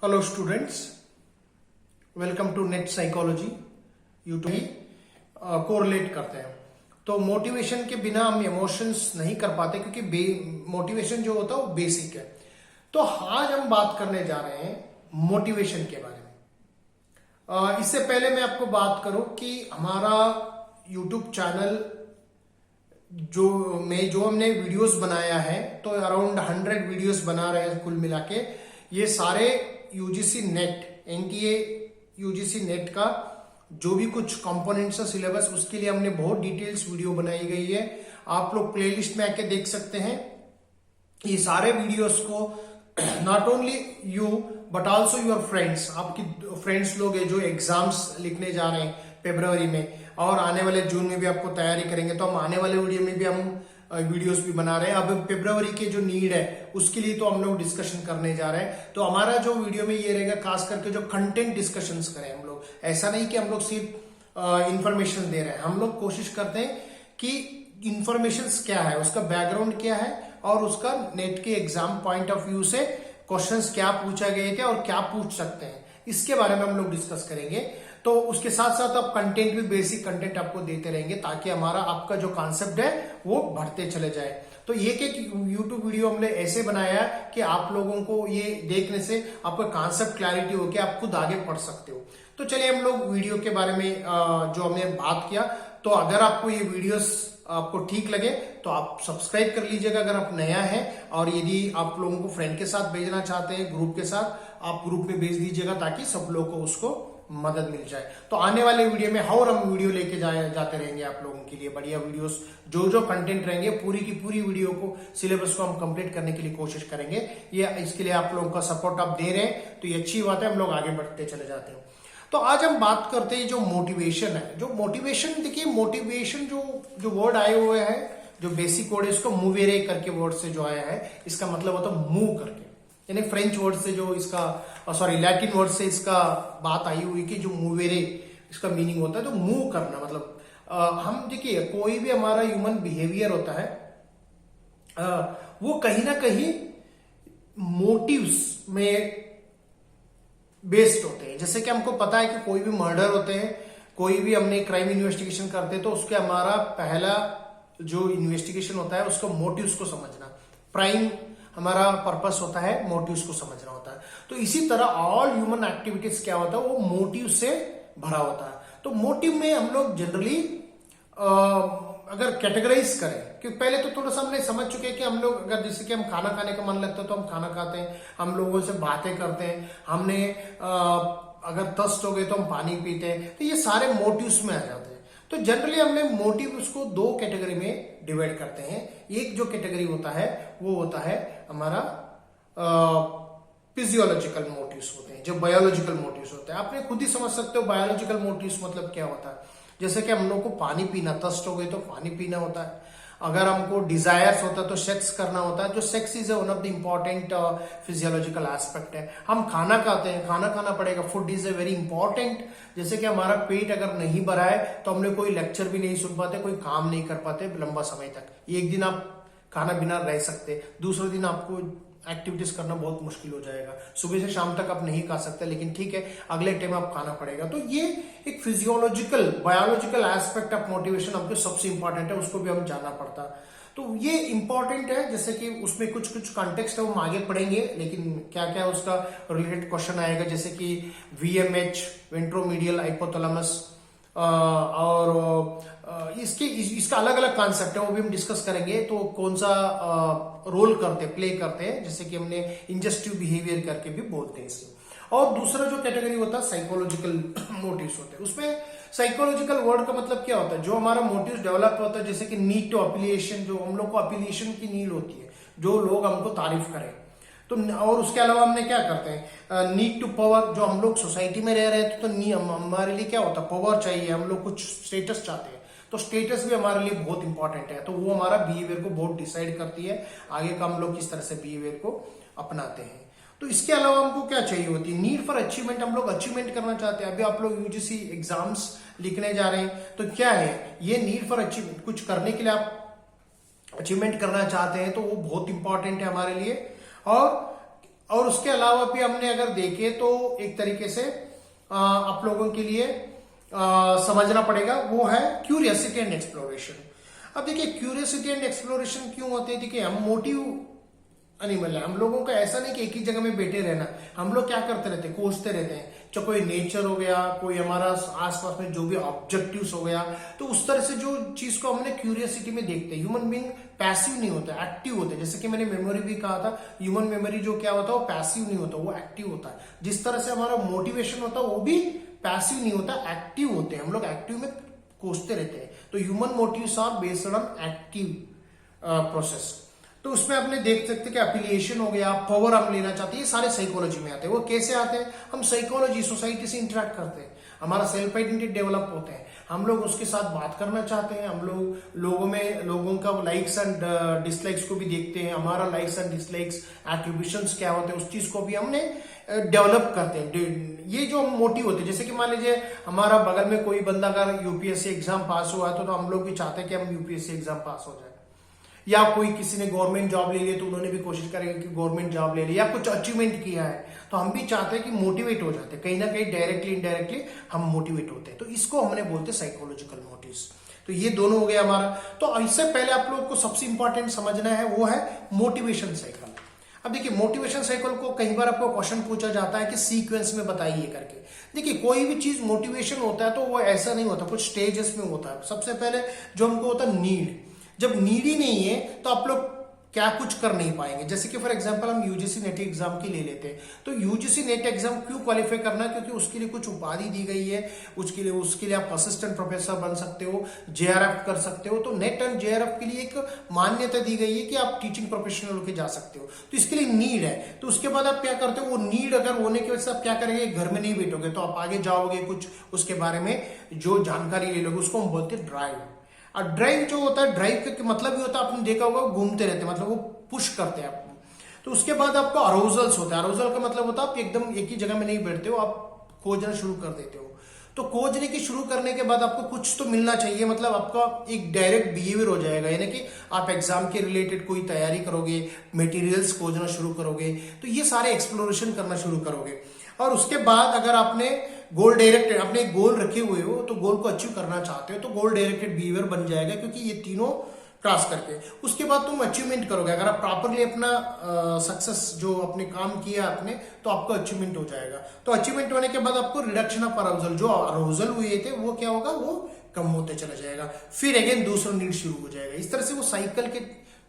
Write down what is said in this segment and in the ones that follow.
Hello students, welcome to NET psychology. YouTube ही correlate करते हैं। तो मोटिवेशन के बिना हम इमोशंस नहीं कर पाते, क्योंकि मोटिवेशन जो होता है वो बेसिक है। तो आज हम बात करने जा रहे हैं मोटिवेशन के बारे में। इससे पहले मैं आपको बात करूं कि हमारा यूट्यूब चैनल जो हमने वीडियोस बनाया है, तो अराउंड 100 वीडियोस बना रहे हैं कुल मिला के। ये सारे UGC net, NTA UGC net का जो भी कुछ कंपोनेंट्स है सिलेबस, उसके लिए हमने बहुत डिटेल्स वीडियो बनाई गई है। आप लोग प्लेलिस्ट में आके देख सकते हैं। ये सारे वीडियोस को not only you but also your friends, आपकी फ्रेंड्स लोग हैं जो एग्जाम्स लिखने जा रहे हैं फरवरी में, और आने वाले जून में भी आपको तैयारी करेंगे। तो हम आने वाले वीडियो में भी हम वीडियोस भी बना रहे हैं। अब फरवरी के जो नीड है उसके लिए तो हम लोग डिस्कशन करने जा रहे हैं। तो हमारा जो वीडियो में ये रहेगा, खास करके जो कंटेंट डिस्कशंस करें हम लोग। ऐसा नहीं कि हम लोग सिर्फ इंफॉर्मेशन दे रहे हैं, हम लोग कोशिश करते हैं कि इंफॉर्मेशन क्या है, उसका बैकग्राउंड क्या है, और उसका नेट के एग्जाम पॉइंट ऑफ व्यू से क्वेश्चंस क्या पूछा गए थे और क्या पूछ सकते हैं, इसके बारे में हम लोग डिस्कस करेंगे। तो उसके साथ साथ आप कंटेंट भी, बेसिक कंटेंट आपको देते रहेंगे, ताकि हमारा आपका जो कॉन्सेप्ट है वो बढ़ते चले जाए। तो ये कि यूट्यूब वीडियो हमने ऐसे बनाया है कि आप लोगों को ये देखने से आपका कॉन्सेप्ट क्लैरिटी हो के आप खुद आगे पढ़ सकते हो। तो चलिए हम लोग वीडियो के बारे में जो हमने बात किया। तो अगर आपको ये वीडियोस आपको ठीक लगे तो आप सब्सक्राइब कर लीजिएगा अगर आप नया है, और यदि आप लोगों को फ्रेंड के साथ भेजना चाहते हैं ग्रुप के साथ, आप ग्रुप में भेज दीजिएगा ताकि सब लोगों को उसको मदद मिल जाए। तो आने वाले वीडियो में और हम वीडियो लेके जाते रहेंगे आप लोगों के लिए बढ़िया वीडियोस, जो कंटेंट रहेंगे पूरी की पूरी वीडियो को, सिलेबस को हम कंप्लीट करने के लिए कोशिश करेंगे। ये इसके लिए आप लोगों का सपोर्ट आप दे रहे हैं तो ये अच्छी बात है, हम लोग आगे बढ़ते चले जाते हैं। तो आज हम बात करते हैं जो मोटिवेशन है। जो मोटिवेशन, देखिए मोटिवेशन जो वर्ड आए हुए हैं, जो बेसिक वर्ड है, इसको मूवेरे करके वर्ड से जो आया है, इसका मतलब होता है मूव करके, यानी फ्रेंच वर्ड से जो इसका लैटिन वर्ड से इसका बात आई हुई कि जो मूवेरे इसका मीनिंग होता है तो मूव करना। मतलब हम देखिए कोई भी हमारा ह्यूमन बिहेवियर होता है, वो कहीं ना कहीं मोटिव्स में बेस्ड होते हैं। जैसे कि हमको पता है कि कोई भी मर्डर होते हैं, कोई भी हमने क्राइम इन्वेस्टिगेशन करते हैं, तो उसके हमारा पहला जो इन्वेस्टिगेशन होता है उसका मोटिव्स को समझना, प्राइम हमारा पर्पस होता है मोटिव्स को समझना होता है। तो इसी तरह ऑल ह्यूमन एक्टिविटीज क्या होता है, वो मोटिव से भरा होता है। तो मोटिव में हम लोग जनरली अगर कैटेगराइज करें, क्योंकि पहले तो थोड़ा सा हमने समझ चुके हैं कि हम लोग अगर जैसे कि हम खाना खाने का मन लगता है तो हम खाना खाते हैं, हम लोगों से बातें करते हैं, हमने अगर थर्स्ट हो गए तो हम पानी पीते हैं। तो ये सारे मोटिव्स में आ जाते हैं। तो जनरली हमने मोटिव उसको दो कैटेगरी में डिवाइड करते हैं। एक जो कैटेगरी होता है वो होता है हमारा फिजियोलॉजिकल मोटिव्स होते हैं, जो बायोलॉजिकल मोटिव्स होते हैं। आपने खुद ही समझ सकते हो बायोलॉजिकल मोटिव्स मतलब क्या होता है। जैसे कि हम लोग को पानी पीना, थर्स्ट हो गई तो पानी पीना होता है। अगर हमको डिजायर्स होता है तो सेक्स करना होता है। जो sex is one of the important physiological aspect है। हम खाना खाते हैं, खाना खाना पड़ेगा, food is a very important. जैसे कि हमारा पेट अगर नहीं भरा है तो हमने कोई लेक्चर भी नहीं सुन पाते, कोई काम नहीं कर पाते लंबा समय तक। एक दिन आप खाना बिना रह सकते, दूसरे दिन आपको एक्टिविटीज करना बहुत मुश्किल हो जाएगा। सुबह से शाम तक आप नहीं खा सकते, लेकिन ठीक है अगले टाइम आप खाना पड़ेगा। तो ये एक physiological biological aspect of motivation हमको सबसे इंपॉर्टेंट है, उसको भी हम जानना पड़ता। तो ये इंपॉर्टेंट है। जैसे कि उसमें कुछ कॉन्टेक्स्ट है, वो हम आगे पढ़ेंगे, लेकिन क्या क्या उसका रिलेटेड क्वेश्चन आएगा, जैसे कि VMH, वेंट्रोमीडियल हाइपोथैलेमस, और इसका अलग अलग कॉन्सेप्ट है, वो भी हम डिस्कस करेंगे। तो कौन सा रोल प्ले करते हैं, जैसे कि हमने इंजस्टिव बिहेवियर करके भी बोलते हैं इसे। और दूसरा जो कैटेगरी होता है साइकोलॉजिकल मोटिव्स होते हैं। उसमें साइकोलॉजिकल वर्ड का मतलब क्या होता है, जो हमारा मोटिव्स डेवलप होता है, जैसे कि नीड टू अपीलिएशन, जो हम लोग को अपीलिएशन की नीड होती है, जो लोग हमको तारीफ करें। तो और उसके अलावा हमने क्या करते हैं, नीड टू पावर, जो हम लोग सोसाइटी में रह रहे हैं तो हमारे लिए क्या होता है, पावर चाहिए, हम लोग कुछ स्टेटस चाहते हैं। तो स्टेटस भी हमारे लिए बहुत इंपॉर्टेंट है। तो वो हमारा बिहेवियर को बहुत डिसाइड करती है, आगे का हम लोग किस तरह से बिहेवियर को अपनाते हैं। तो इसके अलावा हमको क्या चाहिए होती है, नीड फॉर अचीवमेंट, हम लोग अचीवमेंट करना चाहते हैं। अभी आप लोग यूजीसी एग्जाम्स लिखने जा रहे हैं, तो क्या है ये नीड फॉर अचीवमेंट, कुछ करने के लिए आप अचीवमेंट करना चाहते हैं, तो वो बहुत इंपॉर्टेंट है हमारे लिए। और उसके अलावा भी हमने अगर देखे तो एक तरीके से आप लोगों के लिए समझना पड़ेगा, वो है क्यूरियोसिटी एंड एक्सप्लोरेशन। अब देखिए क्यूरियोसिटी एंड एक्सप्लोरेशन क्यों होते हैं, देखिए हम मोटिव एनिमल है, हम लोगों का ऐसा नहीं कि एक ही जगह में बैठे रहना, हम लोग क्या करते रहते हैं, खोजते रहते हैं, चाहे कोई नेचर हो गया, कोई हमारा आसपास में जो भी ऑब्जेक्टिव्स हो गया, तो उस तरह से जो चीज को हमने क्यूरियोसिटी में देखते हैं। ह्यूमन बीइंग पैसिव नहीं होता, एक्टिव होते हैं। जैसे कि मैंने मेमोरी भी कहा था, ह्यूमन मेमोरी जो क्या होता है वो पैसिव नहीं होता, वो एक्टिव होता है। जिस तरह से हमारा मोटिवेशन होता है वो भी पैसिव नहीं होता, एक्टिव होते हैं। हम लोग एक्टिव में खोजते रहते हैं। तो human motives are based on active process. तो उसमें आपने देख सकते कि एफिलिएशन हो गया, पावर हम लेना चाहते हैं, ये सारे साइकोलॉजी में आते हैं। वो कैसे आते हैं, हम साइकोलॉजी सोसाइटी से इंटरेक्ट करते हैं, हमारा सेल्फ आइडेंटिटी डेवलप होते हैं, हम लोग उसके साथ बात करना चाहते हैं, हम लोग लोगों का लाइक्स एंड डिसलाइक्स को भी देखते हैं, हमारा लाइक्स एंड डिसलाइक्स एट्रीब्यूशंस क्या होते हैं उस चीज को भी हमने डेवलप करते हैं। ये जो मोटिव होते हैं, जैसे कि मान लीजिए हमारा बगल में कोई बंदा अगर यूपीएससी एग्जाम पास हुआ है तो हम लोग भी चाहते हैं कि हम यूपीएससी एग्जाम पास हो जाए, या कोई किसी ने गवर्नमेंट जॉब ले लिया तो उन्होंने भी कोशिश करेंगे कि गवर्नमेंट जॉब ले ले, या कुछ अचीवमेंट किया है तो हम भी चाहते हैं कि मोटिवेट हो जाते हैं, कहीं ना कहीं डायरेक्टली इनडायरेक्टली हम मोटिवेट होते हैं। तो इसको हमने बोलते हैं साइकोलॉजिकल मोटिव्स। तो ये दोनों हो गया हमारा। तो इससे पहले आप लोग को सबसे इंपॉर्टेंट समझना है वो है मोटिवेशन साइकिल। अब देखिए मोटिवेशन साइकिल को कई बार आपको क्वेश्चन पूछा जाता है कि सीक्वेंस में बताइए करके। देखिए कोई भी चीज मोटिवेशन होता है तो वो ऐसा नहीं होता, कुछ स्टेजेस में होता है। सबसे पहले जो हमको होता है नीड, जब नीड ही नहीं है तो आप लोग क्या कुछ कर नहीं पाएंगे। जैसे कि फॉर एग्जांपल हम यूजीसी नेट एग्जाम की ले लेते हैं, तो यूजीसी नेट एग्जाम क्यों क्वालिफाई करना है, क्योंकि उसके लिए कुछ उपाधि दी गई है, उसके लिए आप असिस्टेंट प्रोफेसर बन सकते हो, जेआरएफ कर सकते हो। तो नेट एंड जेआरएफ के लिए एक मान्यता दी गई है कि आप टीचिंग प्रोफेशनल होकर जा सकते हो। तो इसके लिए नीड है, तो उसके बाद आप क्या करते हो, वो नीड अगर होने की वजह से आप क्या करेंगे, घर में नहीं बैठोगे, तो आप आगे जाओगे, कुछ उसके बारे में जो जानकारी ले लोगे, उसको हम बोलते हैं ड्राइव। और ड्राइव जो होता है, ड्राइव का मतलब ही होता है, आपने देखा होगा घूमते रहते हैं, मतलब वो पुश करते हैं आपको। तो उसके बाद आपको अरोजल्स होता है। अरोजल का मतलब होता है आप एकदम एक ही जगह में नहीं बैठते हो, आप खोजना शुरू कर देते हो। तो खोजने की शुरू करने के बाद आपको कुछ तो मिलना चाहिए, मतलब आपका एक डायरेक्ट बिहेवियर हो जाएगा, यानी कि आप एग्जाम के रिलेटेड कोई तैयारी करोगे, मटेरियल्स खोजना शुरू करोगे, तो ये सारे एक्सप्लोरेशन करना शुरू करोगे। और उसके बाद अगर आपने गोल डायरेक्टेड, अपने गोल रखे हुए हो, तो गोल को अचीव करना चाहते हो, तो गोल डायरेक्टेड बिहेवियर बन जाएगा, क्योंकि ये तीनों क्रॉस करके उसके बाद तुम अचीवमेंट करोगे। अगर आप प्रॉपरली अपना सक्सेस जो अपने काम किया आपने, तो आपका अचीवमेंट हो जाएगा। तो अचीवमेंट होने के बाद आपको रिडक्शन ऑफ अराउजल, जो अराउजल हुए थे वो क्या होगा, वो कम होते चला जाएगा। फिर अगेन दूसरा नीड शुरू हो जाएगा। इस तरह से वो साइकिल के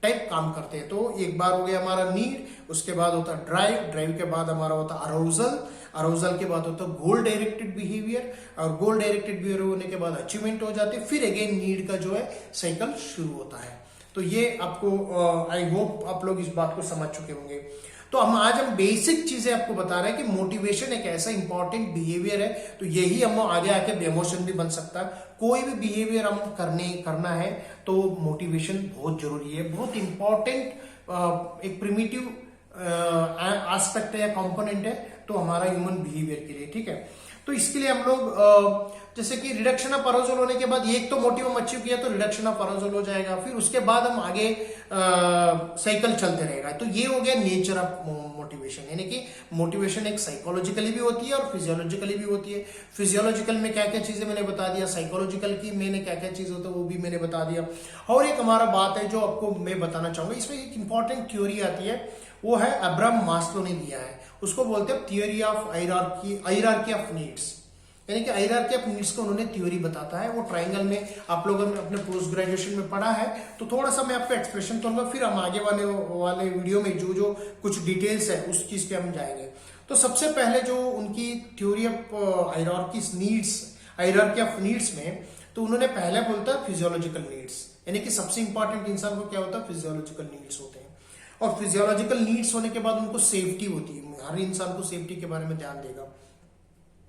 टाइप काम करते हैं। तो एक बार हो गया हमारा नीड, उसके बाद होता है ड्राइव, ड्राइव के बाद हमारा होता है अराउजल, अराउजल के बाद होता है गोल डायरेक्टेड बिहेवियर, और गोल डायरेक्टेड बिहेवियर होने के बाद अचीवमेंट हो जाते हैं। फिर अगेन नीड का जो है साइकिल शुरू होता है। तो ये आपको आई होप आप लोग इस बात को समझ चुके होंगे। तो आज हम बेसिक चीजें आपको बता रहे हैं कि मोटिवेशन एक ऐसा इंपॉर्टेंट बिहेवियर है, तो यही हम आगे आके इमोशन भी बन सकता है। कोई भी बिहेवियर हम करना है तो मोटिवेशन बहुत जरूरी है, बहुत इंपॉर्टेंट एक प्रिमिटिव एस्पेक्ट है या कंपोनेंट है तो हमारा ह्यूमन बिहेवियर के लिए, ठीक है। तो इसके लिए हम लोग जैसे कि रिडक्शन ऑफ अराउजल होने के बाद एक तो मोटिव हम अचीव किया तो रिडक्शन ऑफ अराउजल हो जाएगा, फिर उसके बाद हम आगे साइकिल चलते रहेगा। तो ये हो गया नेचर ऑफ मोटिवेशन, यानी कि मोटिवेशन एक साइकोलॉजिकली भी होती है और फिजियोलॉजिकली भी होती है। फिजियोलॉजिकल में क्या क्या चीजें मैंने बता दिया, साइकोलॉजिकल की मैंने क्या क्या चीज होता है वो भी मैंने बता दिया। और एक हमारा बात है जो आपको मैं बताना चाहूंगा, इसमें एक इंपॉर्टेंट थ्योरी आती है, वो है अब्राहम मास्लो ने दिया है, उसको बोलते हैं theory of hierarchy of needs, यानी कि हायरार्की ऑफ नीड्स को उन्होंने थ्योरी बताता है। वो ट्राइंगल में आप लोगों ने अपने पोस्ट ग्रेजुएशन में पढ़ा है, तो थोड़ा सा मैं आपको एक्सप्रेशन करूंगा, फिर हम आगे वाले वीडियो में जो कुछ डिटेल्स है उस चीज पे हम जाएंगे। तो सबसे पहले जो उनकी theory of hierarchy of needs में, तो उन्होंने पहले बोलता है फिजियोलॉजिकल नीड्स, यानी कि सबसे इंपॉर्टेंट इंसान को क्या होता है, फिजियोलॉजिकल नीड्स होते हैं। और फिजियोलॉजिकल नीड्स होने के बाद उनको सेफ्टी होती है, हर इंसान को सेफ्टी के बारे में ध्यान देगा।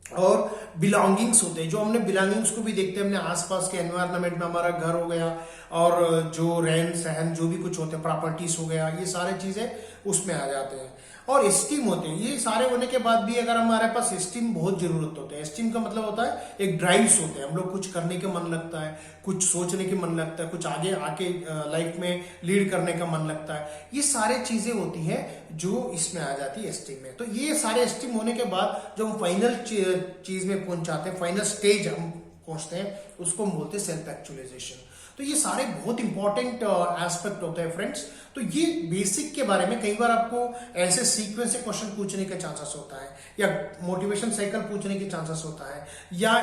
और बिलोंगिंग्स होते हैं, जो हमने बिलोंगिंग्स को भी देखते हैं अपने आसपास के एनवायरनमेंट में, हमारा घर हो गया और जो रहन सहन जो भी कुछ होते हैं, प्रॉपर्टीज हो गया, ये सारे चीजें उसमें आ जाते हैं। और एस्टीम होते हैं। ये सारे होने के बाद भी अगर हमारे पास एस्टीम बहुत जरूरत होते हैं। एस्टीम का मतलब होता है एक ड्राइव्स होते हैं, हम लोग कुछ करने का मन लगता है, कुछ सोचने की मन लगता है, कुछ आगे आके लाइफ में लीड करने का मन लगता है। ये सारे चीजें होती हैं जो इसमें आ जाती है एस्टीम में। तो ये सारे एस्टीम होने के बाद जब हम फाइनल चीज में पहुंच जाते हैं, फाइनल स्टेज हम पहुंचते हैं, उसको हम बोलते हैं सेल्फ एक्चुअलाइजेशन। तो ये सारे बहुत इंपॉर्टेंट एस्पेक्ट होते हैं फ्रेंड्स। तो ये बेसिक के बारे में कई बार आपको ऐसे सीक्वेंस से क्वेश्चन पूछने का चांसेस होता है, या मोटिवेशन साइकिल पूछने के चांसेस होता है, या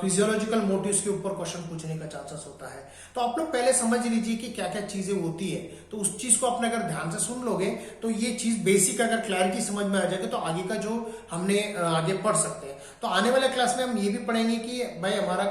फिजियोलॉजिकल मोटिव्स के ऊपर क्वेश्चन पूछने का चांसेस होता है। तो आप लोग पहले समझ लीजिए कि क्या क्या चीजें होती है, तो उस चीज को आपने अगर ध्यान से सुन लोगे तो ये चीज बेसिक अगर क्लैरिटी समझ में आ जाएगी तो आगे का जो हमने आगे पढ़ सकते हैं। तो आने वाले क्लास में हम ये भी पढ़ेंगे कि भाई हमारा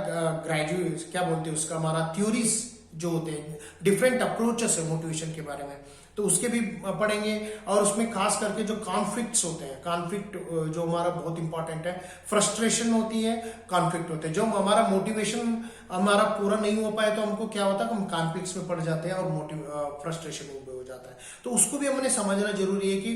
ग्रेजुएट क्या बोलते हैं उसका, हमारा थ्योरीज जो होते हैं, डिफरेंट अप्रोचेस है मोटिवेशन के बारे में, तो उसके भी पढ़ेंगे। और उसमें खास करके जो कॉन्फ्लिक्ट्स होते हैं, कॉन्फ्लिक्ट जो हमारा बहुत इंपॉर्टेंट है, फ्रस्ट्रेशन होती है, कॉन्फ्लिक्ट होते हैं। जो हमारा मोटिवेशन हमारा पूरा नहीं हो पाए तो हमको क्या होता है कि हम कॉन्फ्लिक्ट्स में पड़ जाते हैं और फ्रस्ट्रेशन में हो जाता है। तो उसको भी हमने समझना जरूरी है कि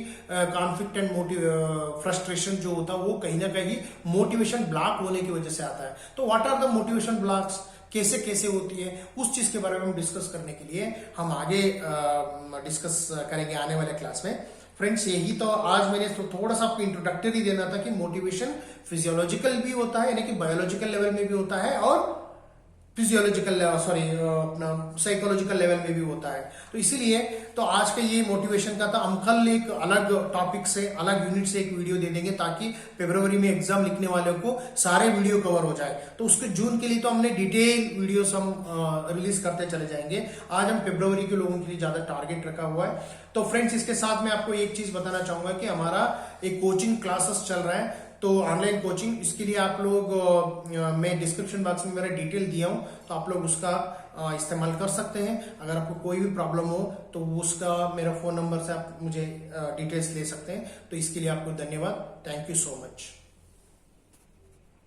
कॉन्फ्लिक्ट एंड फ्रस्ट्रेशन जो होता है वो कहीं ना कहीं मोटिवेशन ब्लॉक होने की वजह से आता है। तो what are the motivation blocks, कैसे कैसे होती है, उस चीज के बारे में हम डिस्कस करने के लिए हम आगे डिस्कस करेंगे आने वाले क्लास में। फ्रेंड्स यही तो आज मैंने तो थोड़ा सा आपको इंट्रोडक्टरी देना था कि मोटिवेशन फिजियोलॉजिकल भी होता है, यानी कि बायोलॉजिकल लेवल में भी होता है, और फिजियोलॉजिकल अपना साइकोलॉजिकल लेवल में भी होता है। तो इसीलिए तो आज का ये मोटिवेशन का था। हम कल एक अलग टॉपिक से, अलग यूनिट से एक वीडियो दे देंगे ताकि फरवरी में एग्जाम लिखने वालों को सारे वीडियो कवर हो जाए। तो उसके जून के लिए तो हमने डिटेल वीडियोस हम रिलीज करते चले जाएंगे। आज हम फरवरी के लोगों के लिए ज्यादा टारगेट रखा हुआ है। तो फ्रेंड्स इसके साथ मैं आपको एक चीज बताना चाहूंगा कि हमारा एक कोचिंग क्लासेस चल रहा है, तो ऑनलाइन कोचिंग, इसके लिए आप लोग मैं डिस्क्रिप्शन बॉक्स में मेरा डिटेल दिया हूं, तो आप लोग उसका इस्तेमाल कर सकते हैं। अगर आपको कोई भी प्रॉब्लम हो तो उसका मेरा फोन नंबर से आप मुझे डिटेल्स ले सकते हैं। तो इसके लिए आपको धन्यवाद। Thank you so much.